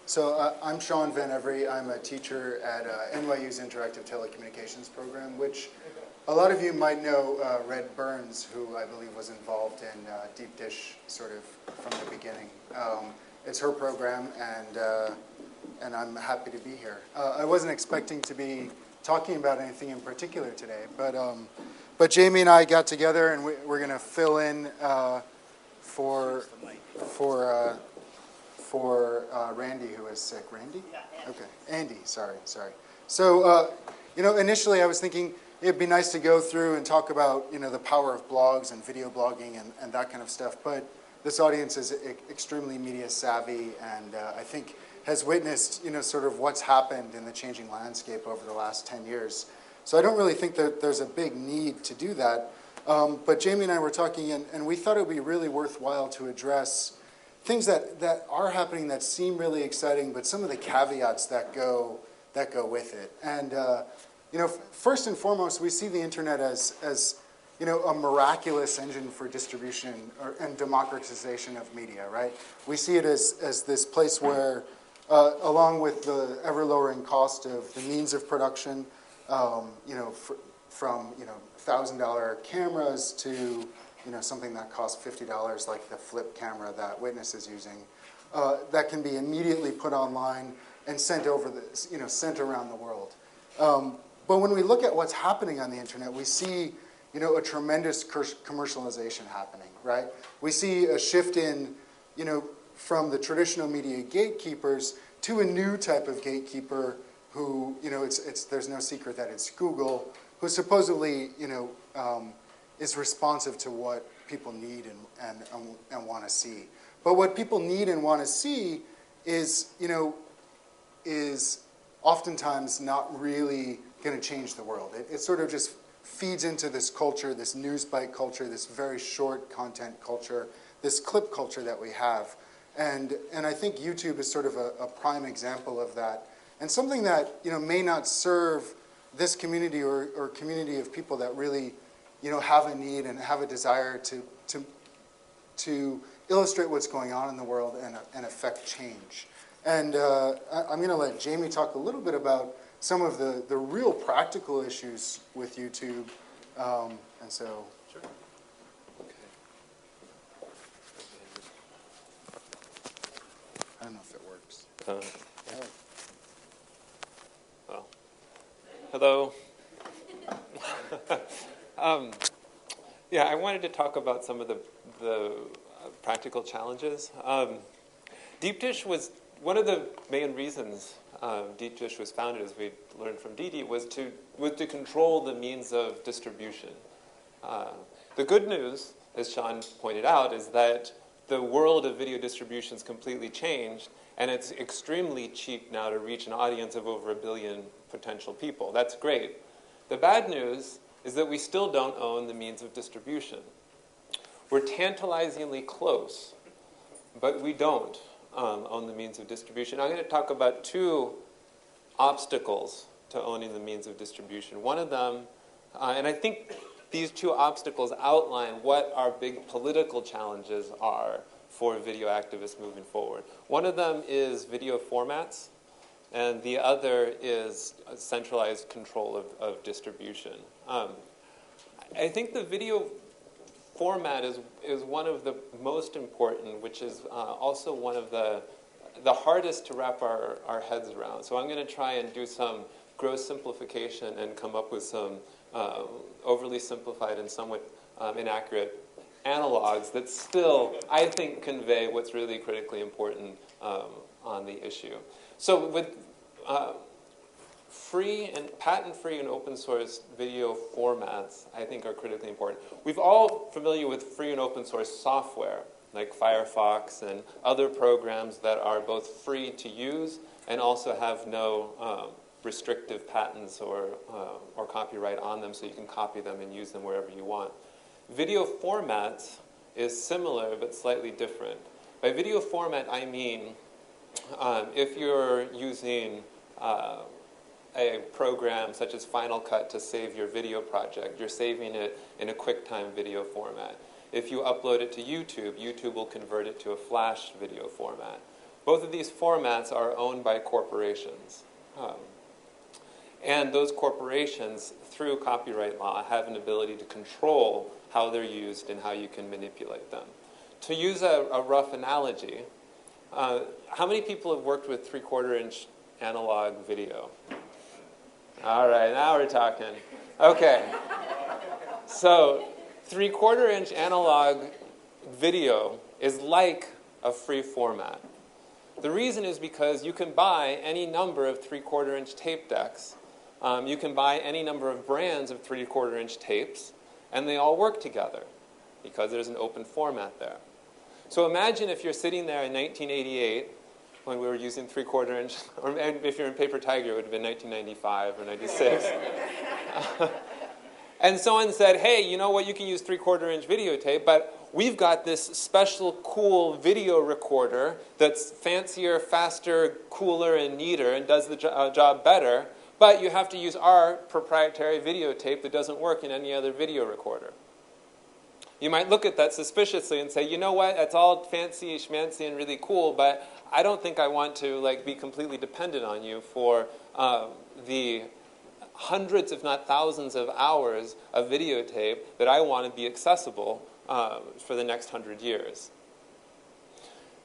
I'm Sean Van Avery. I'm a teacher at NYU's Interactive Telecommunications program, which a lot of you might know Red Burns, who I believe was involved in Deep Dish sort of from the beginning. It's her program, and I'm happy to be here. I wasn't expecting to be talking about anything in particular today, but Jamie and I got together, and we're going to fill in for Randy, who is sick. Randy? Yeah, okay. Andy, sorry. So, initially I was thinking it'd be nice to go through and talk about, the power of blogs and video blogging and that kind of stuff. But this audience is extremely media savvy and I think has witnessed, sort of what's happened in the changing landscape over the last 10 years. So I don't really think that there's a big need to do that. But Jamie and I were talking, and we thought it would be really worthwhile to address things that are happening that seem really exciting, but some of the caveats that go with it. And first and foremost, we see the internet as a miraculous engine for distribution and democratization of media, right? We see it as this place where, along with the ever-lowering cost of the means of production, from $1,000 cameras to something that costs $50, like the flip camera that Witness is using, that can be immediately put online and sent sent around the world. But when we look at what's happening on the internet, we see, a tremendous commercialization happening, right? We see a shift in, from the traditional media gatekeepers to a new type of gatekeeper who, there's no secret that it's Google, who supposedly, is responsive to what people need and want to see. But what people need and want to see is oftentimes not really going to change the world. It sort of just feeds into this culture, this news bite culture, this very short content culture, this clip culture that we have. And I think YouTube is sort of a prime example of that. And something that may not serve this community or community of people that really have a need and have a desire to illustrate what's going on in the world and affect change. And I'm going to let Jamie talk a little bit about some of the real practical issues with YouTube. And so, sure. Okay. I don't know if it works. Well, hello. I wanted to talk about some of the practical challenges. Deep Dish was one of the main reasons Deep Dish was founded, as we learned from Didi, was to control the means of distribution. The good news, as Sean pointed out, is that the world of video distribution is completely changed, and it's extremely cheap now to reach an audience of over 1 billion potential people. That's great. The bad news is that we still don't own the means of distribution. We're tantalizingly close, but we don't own the means of distribution. I'm going to talk about 2 obstacles to owning the means of distribution. One of them, and I think these 2 obstacles outline what our big political challenges are for video activists moving forward. One of them is video formats, and the other is centralized control of distribution. I think the video format is one of the most important, which is also one of the hardest to wrap our heads around. So I'm going to try and do some gross simplification and come up with some overly simplified and somewhat inaccurate analogs that still, I think, convey what's really critically important on the issue. So with free and patent-free and open-source video formats, I think, are critically important. We've all familiar with free and open-source software, like Firefox and other programs that are both free to use and also have no restrictive patents or copyright on them, so you can copy them and use them wherever you want. Video formats is similar but slightly different. By video format, I mean if you're using a program such as Final Cut to save your video project, you're saving it in a QuickTime video format. If you upload it to YouTube, YouTube will convert it to a Flash video format. both of these formats are owned by corporations. And those corporations, through copyright law, have an ability to control how they're used and how you can manipulate them. To use a rough analogy, how many people have worked with 3/4-inch analog video? All right, now we're talking. Okay. So 3/4-inch analog video is like a free format. The reason is because you can buy any number of 3/4-inch tape decks. You can buy any number of brands of 3/4-inch tapes, and they all work together because there's an open format there. So imagine if you're sitting there in 1988 when we were using 3/4-inch, or if you're in Paper Tiger, it would have been 1995 or 96. And someone said, hey, you know what, you can use 3/4-inch videotape, but we've got this special cool video recorder that's fancier, faster, cooler, and neater and does the job better, but you have to use our proprietary videotape that doesn't work in any other video recorder. You might look at that suspiciously and say, you know what, that's all fancy, schmancy, and really cool, but I don't think I want to be completely dependent on you for the hundreds, if not thousands, of hours of videotape that I want to be accessible for the next 100 years.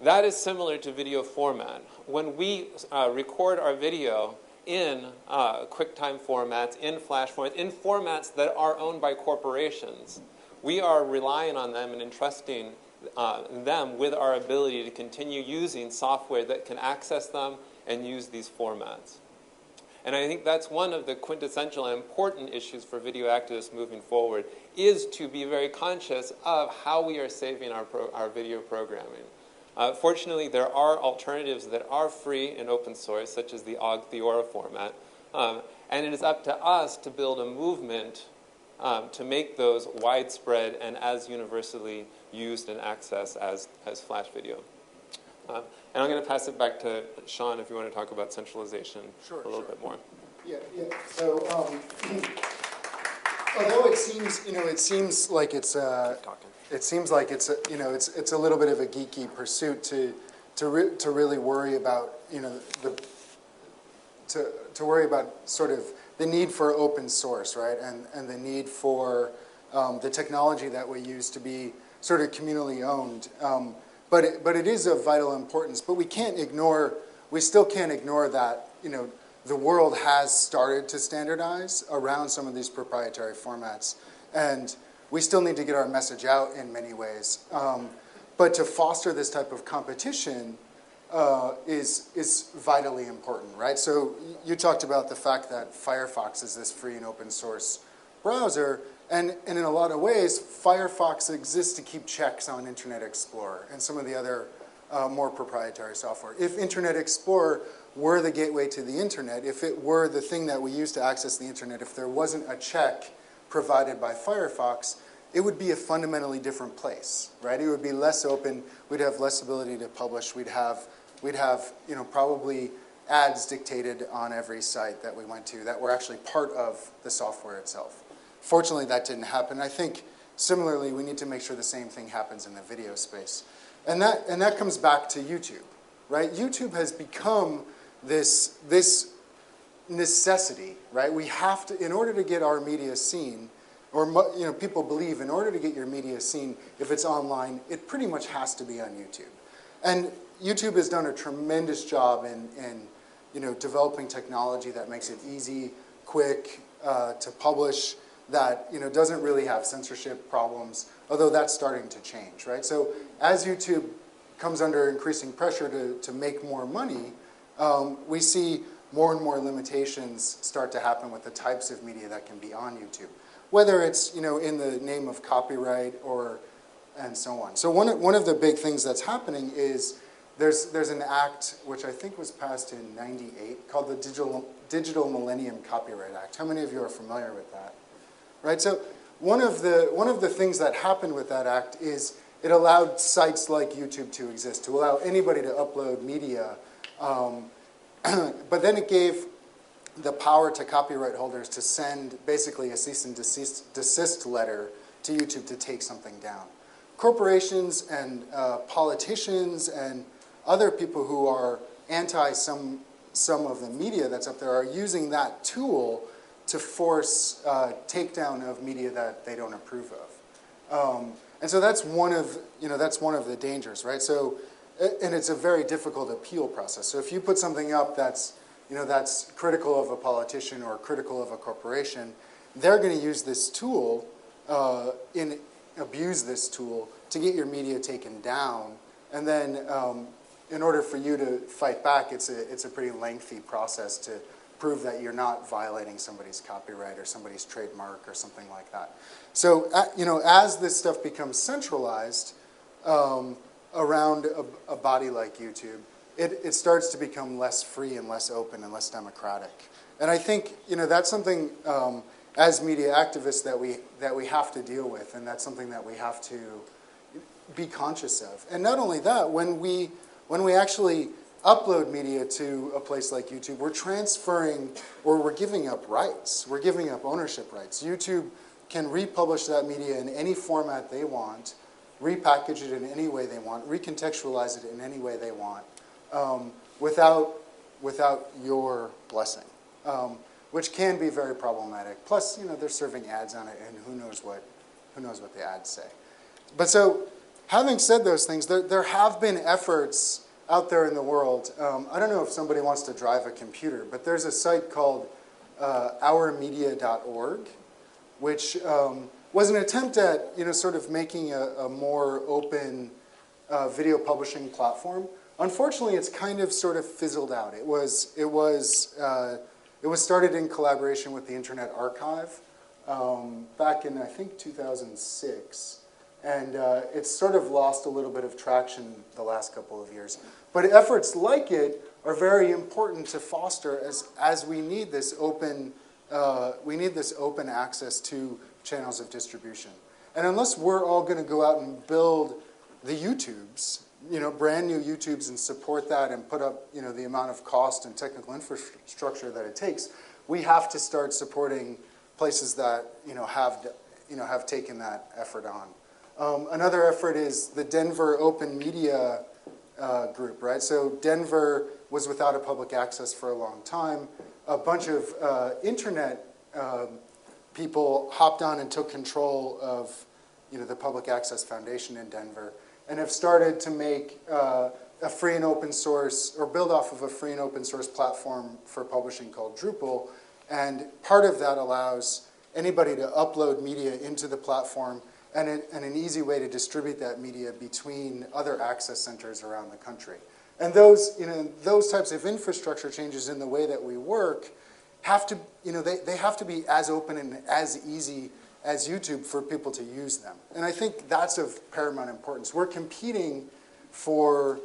That is similar to video format. When we record our video in QuickTime formats, in Flash formats, in formats that are owned by corporations, we are relying on them and entrusting them with our ability to continue using software that can access them and use these formats. And I think that's one of the quintessential and important issues for video activists moving forward, is to be very conscious of how we are saving our video programming. Fortunately, there are alternatives that are free and open source, such as the OGG Theora format. And it is up to us to build a movement to make those widespread and as universally used and accessed as Flash video. And I'm going to pass it back to Sean if you want to talk about centralization a little bit more. Yeah. So, although it seems like it's a little bit of a geeky pursuit to really worry about to worry about sort of the need for open source, right, and the need for the technology that we use to be sort of communally owned. But it is of vital importance. But we still can't ignore that, the world has started to standardize around some of these proprietary formats. And we still need to get our message out in many ways. But to foster this type of competition is vitally important, right? So you talked about the fact that Firefox is this free and open source browser. And in a lot of ways, Firefox exists to keep checks on Internet Explorer and some of the other more proprietary software. If Internet Explorer were the gateway to the Internet, if it were the thing that we use to access the Internet, if there wasn't a check provided by Firefox, it would be a fundamentally different place, right? It would be less open. We'd have less ability to publish. We'd have probably ads dictated on every site that we went to that were actually part of the software itself. Fortunately, that didn't happen. I think, similarly, we need to make sure the same thing happens in the video space. And that comes back to YouTube, right? YouTube has become this necessity, right? We have to, in order to get our media seen, or people believe in order to get your media seen, if it's online, it pretty much has to be on YouTube. And YouTube has done a tremendous job in developing technology that makes it easy, quick to publish, that doesn't really have censorship problems, although that's starting to change, right? So as YouTube comes under increasing pressure to make more money, we see more and more limitations start to happen with the types of media that can be on YouTube, whether it's in the name of copyright and so on. So one of the big things that's happening is there's an act which I think was passed in '98 called the Digital Millennium Copyright Act. How many of you are familiar with that? Right. So one of the things that happened with that act is it allowed sites like YouTube to exist, to allow anybody to upload media, but then it gave the power to copyright holders to send basically a cease and desist letter to YouTube to take something down. Corporations and politicians and other people who are anti some of the media that's up there are using that tool to force takedown of media that they don't approve of. And so that's one of the dangers, right? So, and it's a very difficult appeal process. So if you put something up that's critical of a politician or critical of a corporation, they're going to use this tool, abuse this tool to get your media taken down. And then in order for you to fight back, it's a pretty lengthy process to prove that you're not violating somebody's copyright or somebody's trademark or something like that. So, as this stuff becomes centralized around a body like YouTube, it starts to become less free and less open and less democratic. And I think that's something as media activists that we have to deal with, and that's something that we have to be conscious of. And not only that, when we actually upload media to a place like YouTube, we're transferring or we're giving up rights. We're giving up ownership rights. YouTube can republish that media in any format they want, repackage it in any way they want, recontextualize it in any way they want, without your blessing, which can be very problematic. Plus, they're serving ads on it, and who knows what the ads say. But so, having said those things, there have been efforts out there in the world. I don't know if somebody wants to drive a computer, but there's a site called ourmedia.org, which was an attempt at sort of making a more open video publishing platform. Unfortunately, it's kind of sort of fizzled out. It was started in collaboration with the Internet Archive back in, I think, 2006. And it's sort of lost a little bit of traction the last couple of years. But efforts like it are very important to foster as we need this open access to channels of distribution. And unless we're all going to go out and build the YouTubes, brand new YouTubes, and support that and put up the amount of cost and technical infrastructure that it takes, we have to start supporting places that have taken that effort on. Another effort is the Denver Open Media group, right? So Denver was without a public access for a long time. A bunch of internet people hopped on and took control of the Public Access Foundation in Denver and have started to make a free and open source, or build off of a free and open source platform for publishing called Drupal. And part of that allows anybody to upload media into the platform and an easy way to distribute that media between other access centers around the country. And those types of infrastructure changes in the way that we work have to, they have to be as open and as easy as YouTube for people to use them. And I think that's of paramount importance. We're competing for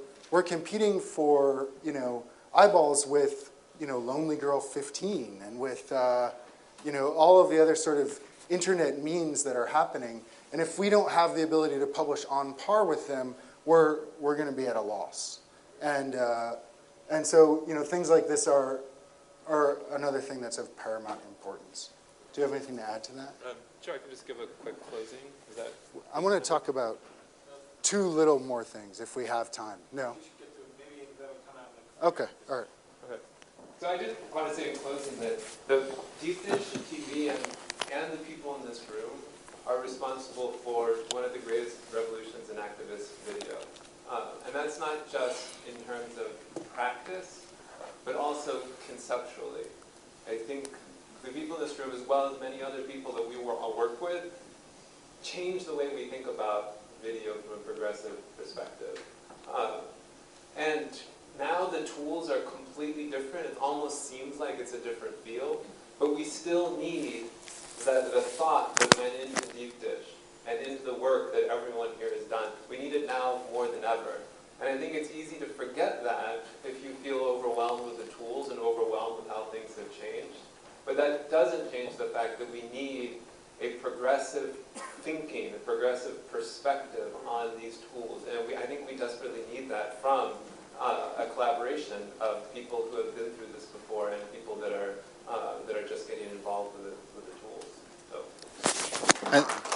eyeballs with Lonely Girl 15 and with all of the other sort of internet memes that are happening. And if we don't have the ability to publish on par with them, we're going to be at a loss. And so things like this are another thing that's of paramount importance. Do you have anything to add to that? Sure, I can just give a quick closing. Is that? I want to talk about two little more things if we have time. No? Okay, all right. Okay. So I just want to say in closing that the Deep Dish TV and the people in this room are responsible for one of the greatest revolutions in activist video. And that's not just in terms of practice, but also conceptually. I think the people in this room, as well as many other people that we all work with, change the way we think about video from a progressive perspective. And now the tools are completely different. It almost seems like it's a different field, but we still need the thought that went into Deep Dish and into the work that everyone here has done. We need it now more than ever. And I think it's easy to forget that if you feel overwhelmed with the tools and overwhelmed with how things have changed. But that doesn't change the fact that we need a progressive thinking, a progressive perspective on these tools. And I think we desperately need that from a collaboration of people who have been through this before and people that are just getting involved with the tools. So.